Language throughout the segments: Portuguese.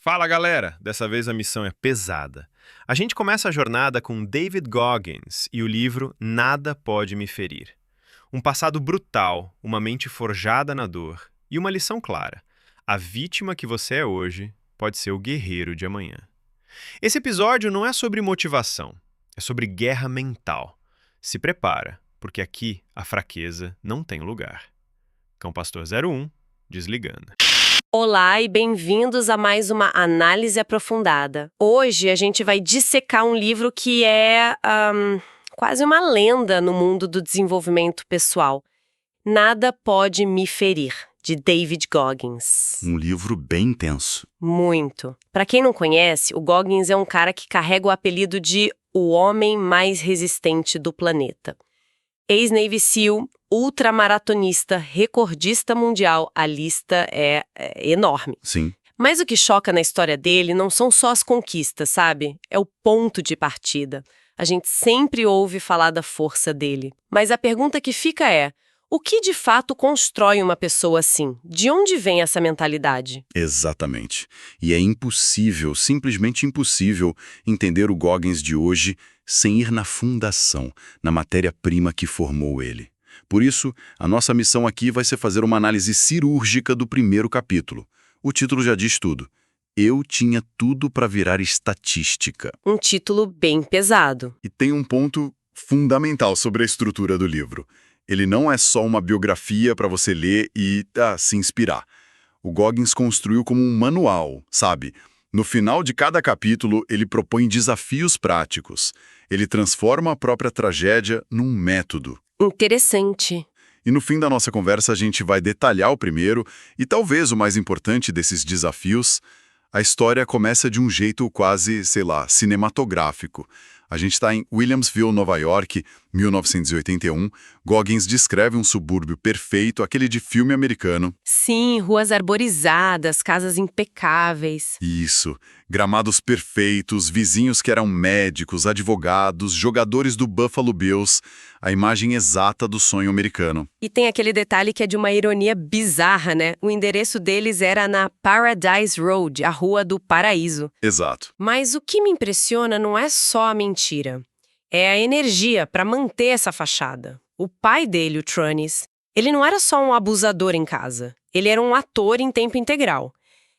Fala galera, dessa vez a missão é pesada. A gente começa a jornada com David Goggins e o livro Nada Pode Me Ferir. Um passado brutal, uma mente forjada na dor e uma lição clara. A vítima que você é hoje pode ser o guerreiro de amanhã. Esse episódio não é sobre motivação, é sobre guerra mental. Se prepara, porque aqui a fraqueza não tem lugar. Cão Pastor 01, desligando. Olá e bem-vindos a mais uma análise aprofundada. Hoje a gente vai dissecar um livro que é quase uma lenda no mundo do desenvolvimento pessoal. Nada Pode Me Ferir, de David Goggins. Um livro bem intenso. Muito. Para quem não conhece, o Goggins é um cara que carrega o apelido de o homem mais resistente do planeta. Ex-Navy SEAL, ultramaratonista, recordista mundial, a lista é enorme. Sim. Mas o que choca na história dele não são só as conquistas, sabe? É o ponto de partida. A gente sempre ouve falar da força dele. Mas a pergunta que fica é, o que de fato constrói uma pessoa assim? De onde vem essa mentalidade? Exatamente. E é impossível, simplesmente impossível, entender o Goggins de hoje sem ir na fundação, na matéria-prima que formou ele. Por isso, a nossa missão aqui vai ser fazer uma análise cirúrgica do primeiro capítulo. O título já diz tudo. Eu tinha tudo para virar estatística. Um título bem pesado. E tem um ponto fundamental sobre a estrutura do livro. Ele não é só uma biografia para você ler e se inspirar. O Goggins construiu como um manual, sabe? No final de cada capítulo, ele propõe desafios práticos. Ele transforma a própria tragédia num método. Interessante. E no fim da nossa conversa, a gente vai detalhar o primeiro e talvez o mais importante desses desafios. A história começa de um jeito quase, cinematográfico. A gente está em Williamsville, Nova York, 1981. Goggins descreve um subúrbio perfeito, aquele de filme americano. Sim, ruas arborizadas, casas impecáveis. Isso. Gramados perfeitos, vizinhos que eram médicos, advogados, jogadores do Buffalo Bills. A imagem exata do sonho americano. E tem aquele detalhe que é de uma ironia bizarra, né? O endereço deles era na Paradise Road, a Rua do Paraíso. Exato. Mas o que me impressiona não é só a mentira. É a energia para manter essa fachada. O pai dele, o Trunis, ele não era só um abusador em casa. Ele era um ator em tempo integral.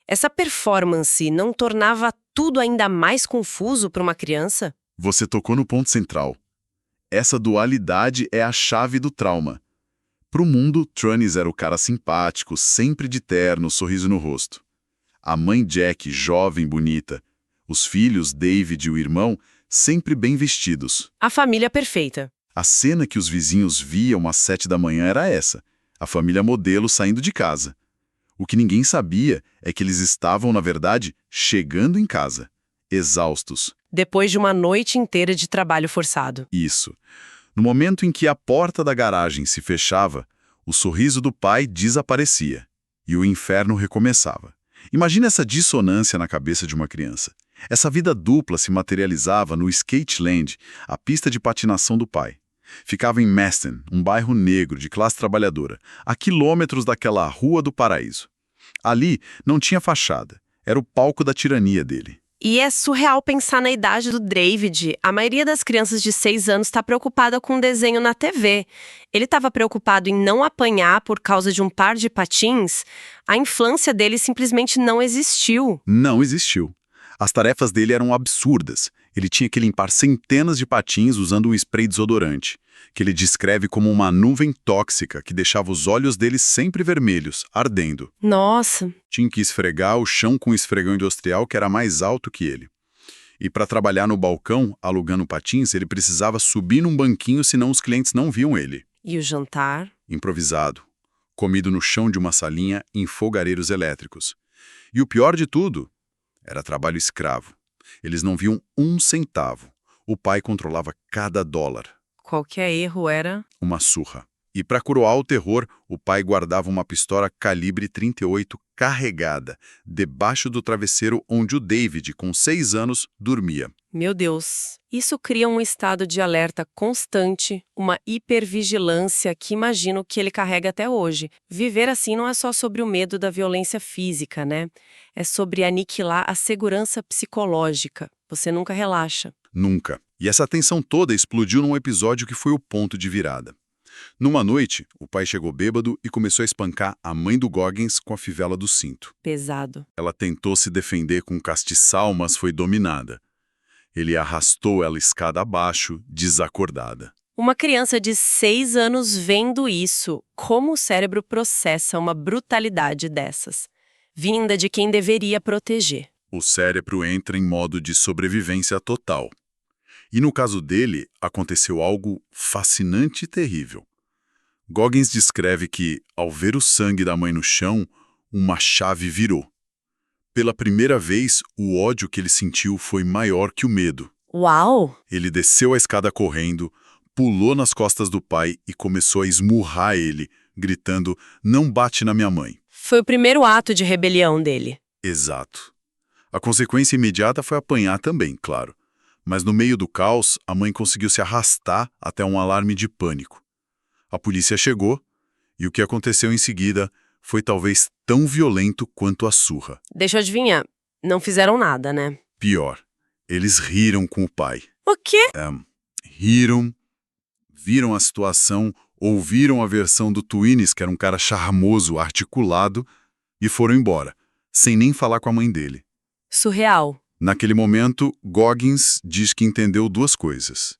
Essa performance não tornava tudo ainda mais confuso para uma criança? Você tocou no ponto central. Essa dualidade é a chave do trauma. Pro mundo, Trunis era o cara simpático, sempre de terno, sorriso no rosto. A mãe Jack, jovem, bonita. Os filhos, David e o irmão, sempre bem vestidos. A família perfeita. A cena que os vizinhos viam às 7 da manhã era essa, a família modelo saindo de casa. O que ninguém sabia é que eles estavam, na verdade, chegando em casa, exaustos. Depois de uma noite inteira de trabalho forçado. Isso. No momento em que a porta da garagem se fechava, o sorriso do pai desaparecia e o inferno recomeçava. Imagina essa dissonância na cabeça de uma criança. Essa vida dupla se materializava no Skateland, a pista de patinação do pai. Ficava em Maston, um bairro negro de classe trabalhadora, a quilômetros daquela Rua do Paraíso. Ali não tinha fachada, era o palco da tirania dele. E é surreal pensar na idade do David. A maioria das crianças de 6 anos está preocupada com um desenho na TV. Ele estava preocupado em não apanhar por causa de um par de patins. A infância dele simplesmente não existiu. Não existiu. As tarefas dele eram absurdas. Ele tinha que limpar centenas de patins usando um spray desodorante, que ele descreve como uma nuvem tóxica que deixava os olhos dele sempre vermelhos, ardendo. Nossa! Tinha que esfregar o chão com um esfregão industrial que era mais alto que ele. E para trabalhar no balcão, alugando patins, ele precisava subir num banquinho, senão os clientes não viam ele. E o jantar? Improvisado, comido no chão de uma salinha em fogareiros elétricos. E o pior de tudo, era trabalho escravo. Eles não viam um centavo. O pai controlava cada dólar. Qualquer erro era... uma surra. E para coroar o terror, o pai guardava uma pistola calibre 38 carregada, debaixo do travesseiro onde o David, com 6 anos, dormia. Meu Deus, isso cria um estado de alerta constante, uma hipervigilância que imagino que ele carrega até hoje. Viver assim não é só sobre o medo da violência física, né? É sobre aniquilar a segurança psicológica. Você nunca relaxa. Nunca. E essa tensão toda explodiu num episódio que foi o ponto de virada. Numa noite, o pai chegou bêbado e começou a espancar a mãe do Goggins com a fivela do cinto. Pesado. Ela tentou se defender com castiçal, mas foi dominada. Ele arrastou ela escada abaixo, desacordada. Uma criança de 6 anos vendo isso, como o cérebro processa uma brutalidade dessas, vinda de quem deveria proteger? O cérebro entra em modo de sobrevivência total. E no caso dele, aconteceu algo fascinante e terrível. Goggins descreve que, ao ver o sangue da mãe no chão, uma chave virou. Pela primeira vez, o ódio que ele sentiu foi maior que o medo. Uau! Ele desceu a escada correndo, pulou nas costas do pai e começou a esmurrar ele, gritando, "Não bate na minha mãe." Foi o primeiro ato de rebelião dele. Exato. A consequência imediata foi apanhar também, claro. Mas no meio do caos, a mãe conseguiu se arrastar até um alarme de pânico. A polícia chegou, e o que aconteceu em seguida foi talvez tão violento quanto a surra. Deixa eu adivinhar, não fizeram nada, né? Pior, eles riram com o pai. O quê? Riram, viram a situação, ouviram a versão do Twinnis, que era um cara charmoso, articulado, e foram embora, sem nem falar com a mãe dele. Surreal. Naquele momento, Goggins diz que entendeu duas coisas.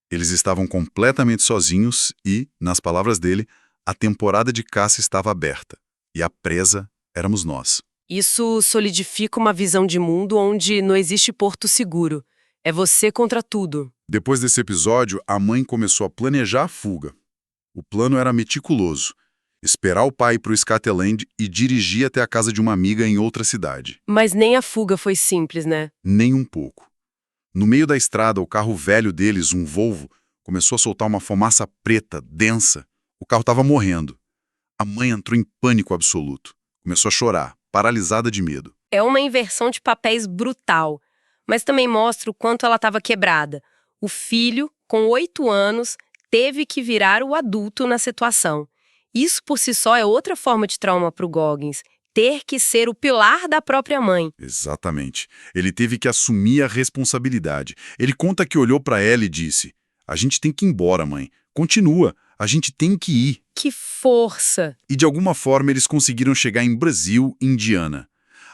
Eles estavam completamente sozinhos e, nas palavras dele, a temporada de caça estava aberta. E a presa éramos nós. Isso solidifica uma visão de mundo onde não existe porto seguro. É você contra tudo. Depois desse episódio, a mãe começou a planejar a fuga. O plano era meticuloso. Esperar o pai ir para o Scotland e dirigir até a casa de uma amiga em outra cidade. Mas nem a fuga foi simples, né? Nem um pouco. No meio da estrada, o carro velho deles, um Volvo, começou a soltar uma fumaça preta, densa. O carro estava morrendo. A mãe entrou em pânico absoluto. Começou a chorar, paralisada de medo. É uma inversão de papéis brutal, mas também mostra o quanto ela estava quebrada. O filho, com 8 anos, teve que virar o adulto na situação. Isso por si só é outra forma de trauma para o Goggins. Ter que ser o pilar da própria mãe. Exatamente. Ele teve que assumir a responsabilidade. Ele conta que olhou para ela e disse: "A gente tem que ir embora, mãe. Continua. A gente tem que ir." Que força! E de alguma forma eles conseguiram chegar em Brasil, Indiana.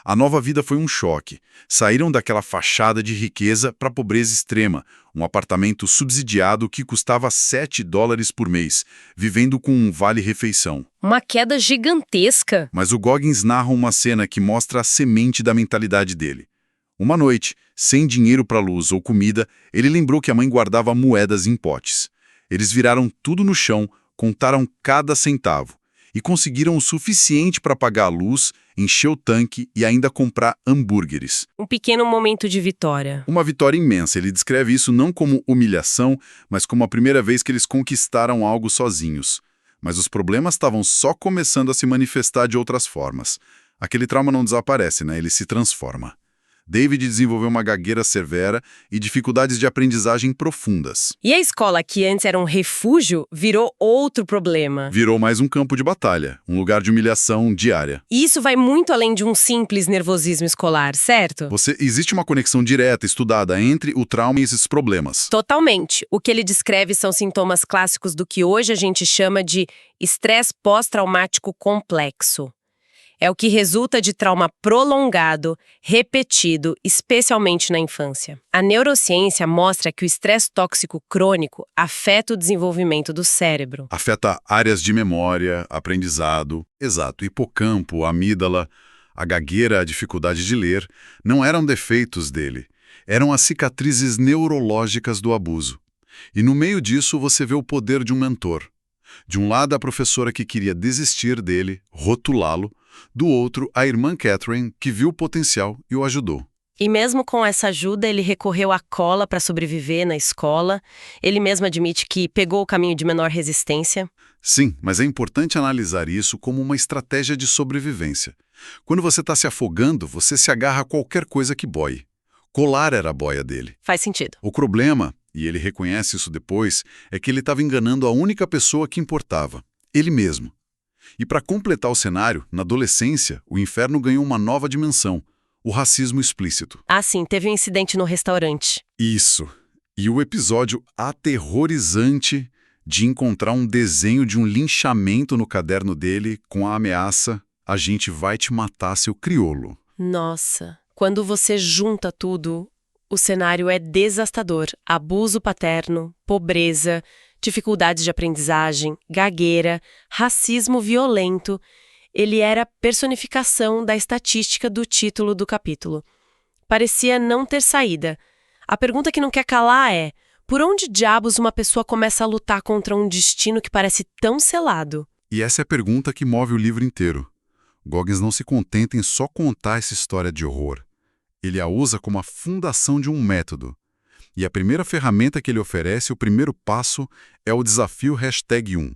A nova vida foi um choque. Saíram daquela fachada de riqueza para pobreza extrema, um apartamento subsidiado que custava $7 por mês, vivendo com um vale-refeição. Uma queda gigantesca. Mas o Goggins narra uma cena que mostra a semente da mentalidade dele. Uma noite, sem dinheiro para luz ou comida, ele lembrou que a mãe guardava moedas em potes. Eles viraram tudo no chão, contaram cada centavo e conseguiram o suficiente para pagar a luz, encher o tanque e ainda comprar hambúrgueres. Um pequeno momento de vitória. Uma vitória imensa. Ele descreve isso não como humilhação, mas como a primeira vez que eles conquistaram algo sozinhos. Mas os problemas estavam só começando a se manifestar de outras formas. Aquele trauma não desaparece, né? Ele se transforma. David desenvolveu uma gagueira severa e dificuldades de aprendizagem profundas. E a escola, que antes era um refúgio, virou outro problema. Virou mais um campo de batalha, um lugar de humilhação diária. E isso vai muito além de um simples nervosismo escolar, certo? Existe uma conexão direta, estudada, entre o trauma e esses problemas. Totalmente. O que ele descreve são sintomas clássicos do que hoje a gente chama de estresse pós-traumático complexo. É o que resulta de trauma prolongado, repetido, especialmente na infância. A neurociência mostra que o estresse tóxico crônico afeta o desenvolvimento do cérebro. Afeta áreas de memória, aprendizado, hipocampo, amígdala, a gagueira, a dificuldade de ler, não eram defeitos dele, eram as cicatrizes neurológicas do abuso. E no meio disso você vê o poder de um mentor. De um lado, a professora que queria desistir dele, rotulá-lo, do outro, a irmã Catherine, que viu o potencial e o ajudou. E mesmo com essa ajuda, ele recorreu à cola para sobreviver na escola. Ele mesmo admite que pegou o caminho de menor resistência. Sim, mas é importante analisar isso como uma estratégia de sobrevivência. Quando você está se afogando, você se agarra a qualquer coisa que boie. Colar era a boia dele. Faz sentido. O problema, e ele reconhece isso depois, é que ele estava enganando a única pessoa que importava, ele mesmo. E para completar o cenário, na adolescência, o inferno ganhou uma nova dimensão, o racismo explícito. Ah, sim, teve um incidente no restaurante. Isso. E o episódio aterrorizante de encontrar um desenho de um linchamento no caderno dele com a ameaça: "A gente vai te matar, seu crioulo." Nossa, quando você junta tudo, o cenário é devastador. Abuso paterno, pobreza, dificuldades de aprendizagem, gagueira, racismo violento. Ele era a personificação da estatística do título do capítulo. Parecia não ter saída. A pergunta que não quer calar é: por onde diabos uma pessoa começa a lutar contra um destino que parece tão selado? E essa é a pergunta que move o livro inteiro. Goggins não se contenta em só contar essa história de horror. Ele a usa como a fundação de um método. E a primeira ferramenta que ele oferece, o primeiro passo, é o desafio #1.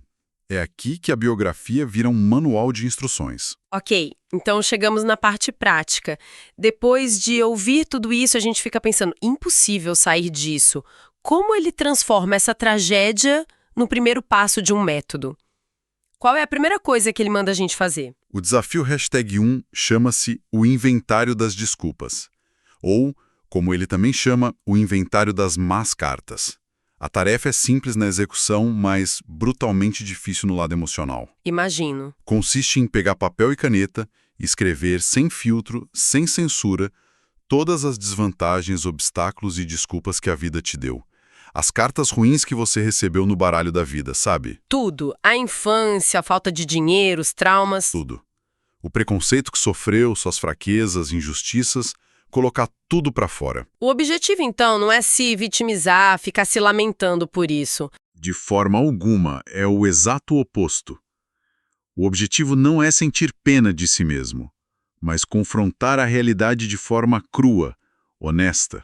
É aqui que a biografia vira um manual de instruções. Ok, então chegamos na parte prática. Depois de ouvir tudo isso, a gente fica pensando: impossível sair disso. Como ele transforma essa tragédia no primeiro passo de um método? Qual é a primeira coisa que ele manda a gente fazer? O desafio #1 chama-se o inventário das desculpas. Ou, como ele também chama, o inventário das más cartas. A tarefa é simples na execução, mas brutalmente difícil no lado emocional. Imagino. Consiste em pegar papel e caneta e escrever sem filtro, sem censura, todas as desvantagens, obstáculos e desculpas que a vida te deu. As cartas ruins que você recebeu no baralho da vida, sabe? Tudo. A infância, a falta de dinheiro, os traumas. Tudo. O preconceito que sofreu, suas fraquezas, injustiças, colocar tudo pra fora. O objetivo, então, não é se vitimizar, ficar se lamentando por isso. De forma alguma, é o exato oposto. O objetivo não é sentir pena de si mesmo, mas confrontar a realidade de forma crua, honesta.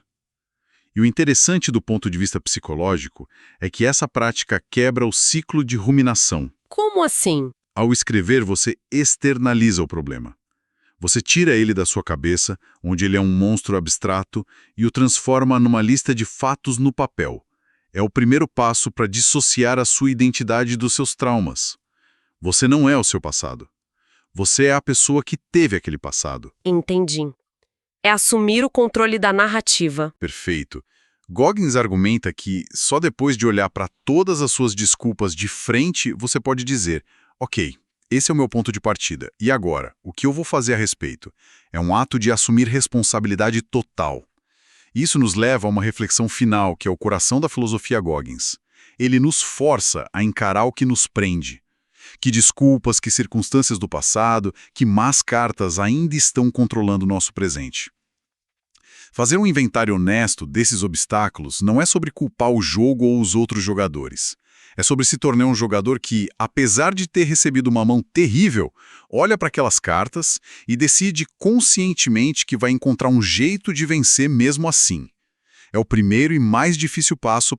E o interessante do ponto de vista psicológico é que essa prática quebra o ciclo de ruminação. Como assim? Ao escrever, você externaliza o problema. Você tira ele da sua cabeça, onde ele é um monstro abstrato, e o transforma numa lista de fatos no papel. É o primeiro passo para dissociar a sua identidade dos seus traumas. Você não é o seu passado. Você é a pessoa que teve aquele passado. Entendi. É assumir o controle da narrativa. Perfeito. Goggins argumenta que só depois de olhar para todas as suas desculpas de frente, você pode dizer: ok, esse é o meu ponto de partida. E agora, o que eu vou fazer a respeito? É um ato de assumir responsabilidade total. Isso nos leva a uma reflexão final, que é o coração da filosofia Goggins. Ele nos força a encarar o que nos prende. Que desculpas, que circunstâncias do passado, que más cartas ainda estão controlando o nosso presente. Fazer um inventário honesto desses obstáculos não é sobre culpar o jogo ou os outros jogadores. É sobre se tornar um jogador que, apesar de ter recebido uma mão terrível, olha para aquelas cartas e decide conscientemente que vai encontrar um jeito de vencer mesmo assim. É o primeiro e mais difícil passo